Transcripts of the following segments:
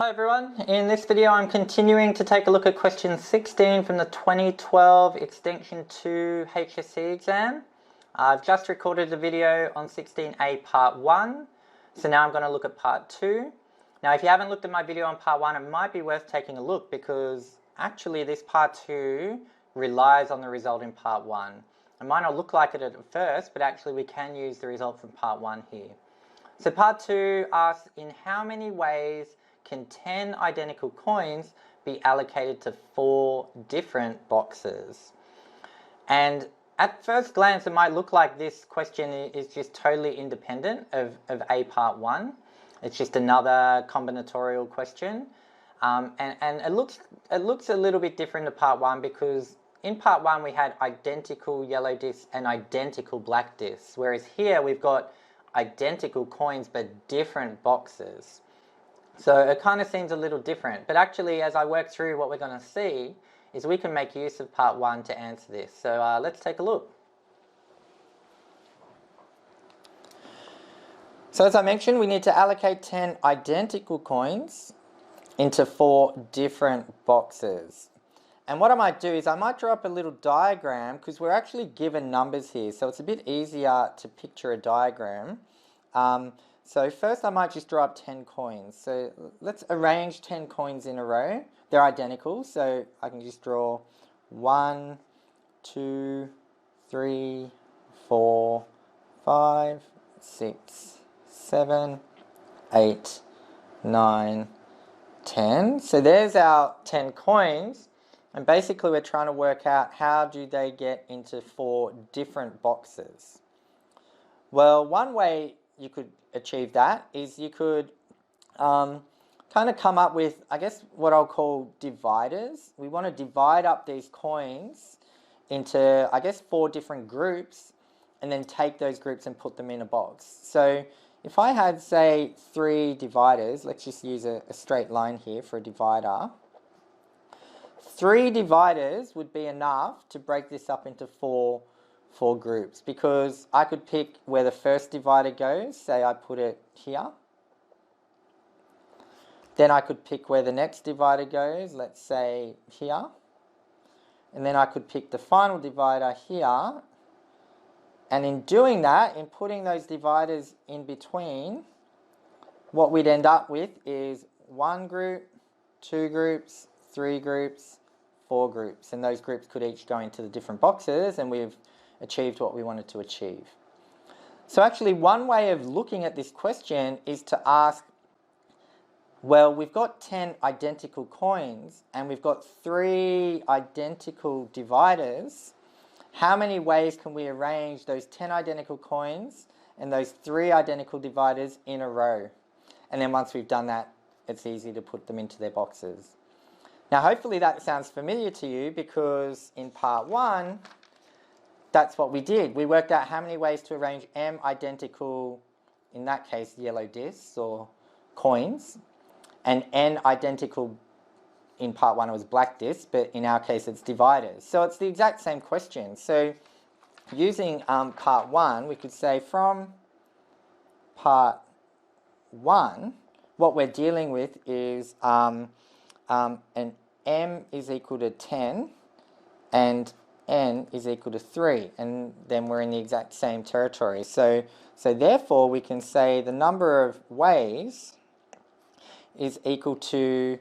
Hi everyone, in this video I'm continuing to take a look at question 16 from the 2012 Extension 2 HSC exam. I've just recorded a video on 16A part 1, so now I'm going to look at part 2. Now if you haven't looked at my video on part 1, it might be worth taking a look because actually this part 2 relies on the result in part 1. It might not look like it at first, but actually we can use the result from part 1 here. So part 2 asks, in how many ways can 10 identical coins be allocated to 4 different boxes? And at first glance it might look like this question is just totally independent of A part 1. It's just another combinatorial question. And it looks a little bit different to part 1 because in part 1 we had identical yellow discs and identical black discs, whereas here we've got identical coins but different boxes. So it kind of seems a little different, but actually as I work through what we're going to see is we can make use of part 1 to answer this. So let's take a look. So as I mentioned, we need to allocate 10 identical coins into 4 different boxes. And what I might do is I might draw up a little diagram because we're actually given numbers here, so it's a bit easier to picture a diagram. So first I might just draw up 10 coins. So let's arrange 10 coins in a row. They're identical, so I can just draw 1, 2, 3, 4, 5, 6, 7, 8, 9, 10. So there's our 10 coins. And basically we're trying to work out how do they get into 4 different boxes. Well, one way you could achieve that is you could kind of come up with, I guess, what I'll call dividers. We want to divide up these coins into, I guess, 4 different groups and then take those groups and put them in a box. So if I had, say, 3 dividers, let's just use a straight line here for a divider. 3 dividers would be enough to break this up into 4 groups, because I could pick where the first divider goes, say I put it here. Then I could pick where the next divider goes, let's say here. And then I could pick the final divider here. And in doing that, in putting those dividers in between, what we'd end up with is 1 group, 2 groups, 3 groups, 4 groups, and those groups could each go into the different boxes and we've achieved what we wanted to achieve. So actually one way of looking at this question is to ask, well, we've got 10 identical coins and we've got 3 identical dividers. How many ways can we arrange those 10 identical coins and those 3 identical dividers in a row? And then once we've done that, it's easy to put them into their boxes. Now hopefully that sounds familiar to you because in part 1 that's what we did. We worked out how many ways to arrange m identical, in that case yellow discs or coins, and n identical, in part 1 it was black discs, but in our case it's dividers. So it's the exact same question. So using part 1 we could say from part 1 what we're dealing with is an m is equal to 10 and n is equal to 3, and then we're in the exact same territory. So therefore we can say the number of ways is equal to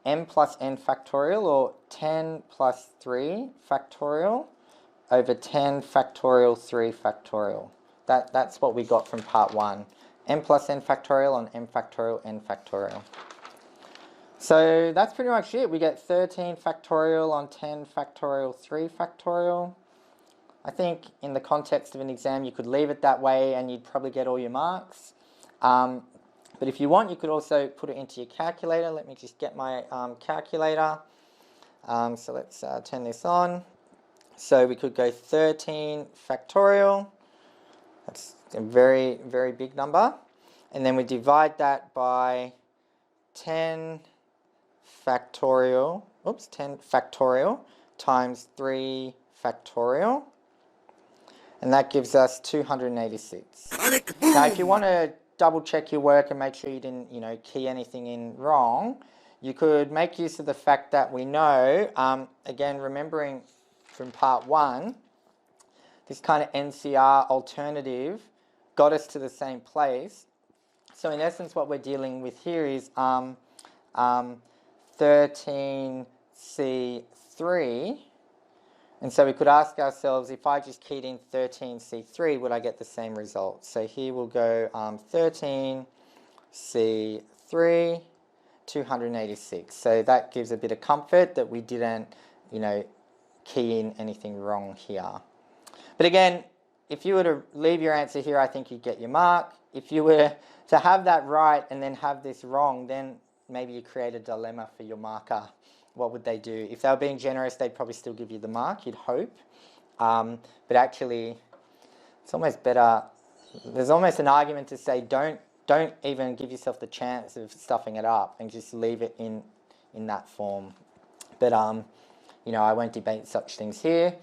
m plus n factorial, or 10 plus 3 factorial over 10 factorial 3 factorial. That's what we got from part 1. m plus n factorial on m factorial n factorial. So that's pretty much it. We get 13 factorial on 10 factorial 3 factorial. I think in the context of an exam you could leave it that way and you'd probably get all your marks. But if you want, you could also put it into your calculator. Let me just get my calculator. So let's turn this on. So we could go 13 factorial. That's a very, very big number. And then we divide that by 10 factorial times 3 factorial, and that gives us 286. Now if you want to double check your work and make sure you didn't, key anything in wrong, you could make use of the fact that we know, again, remembering from part 1, this kind of NCR alternative got us to the same place. So in essence, what we're dealing with here is 13C3. And so we could ask ourselves, if I just keyed in 13C3, would I get the same result? So here we'll go 13C3, 286. So that gives a bit of comfort that we didn't, key in anything wrong here. But again, if you were to leave your answer here, I think you'd get your mark. If you were to have that right and then have this wrong, then maybe you create a dilemma for your marker. What would they do? If they were being generous, they'd probably still give you the mark, you'd hope. But actually, it's almost better. There's almost an argument to say don't even give yourself the chance of stuffing it up and just leave it in that form. But I won't debate such things here.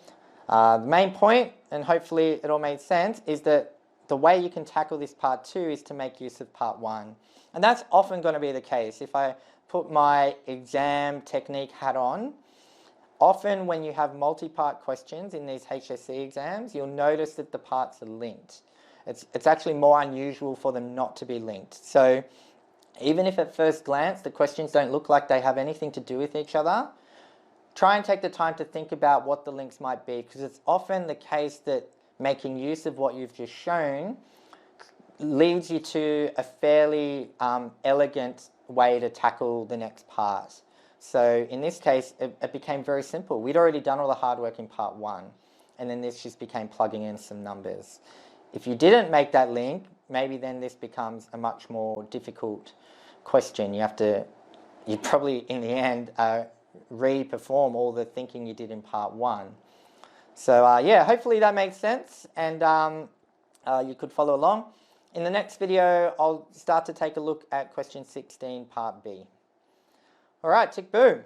The main point, and hopefully it all made sense, is that the way you can tackle this part 2 is to make use of part 1. And that's often going to be the case. If I put my exam technique hat on, often when you have multi-part questions in these HSC exams, you'll notice that the parts are linked. It's actually more unusual for them not to be linked. So even if at first glance the questions don't look like they have anything to do with each other, try and take the time to think about what the links might be, because it's often the case that making use of what you've just shown leads you to a fairly elegant way to tackle the next part. So in this case, it became very simple. We'd already done all the hard work in part 1, and then this just became plugging in some numbers. If you didn't make that link, maybe then this becomes a much more difficult question. You'd probably, in the end, re-perform all the thinking you did in part 1. So yeah, hopefully that makes sense, and you could follow along. In the next video, I'll start to take a look at question 16, part B. All right, tick boom.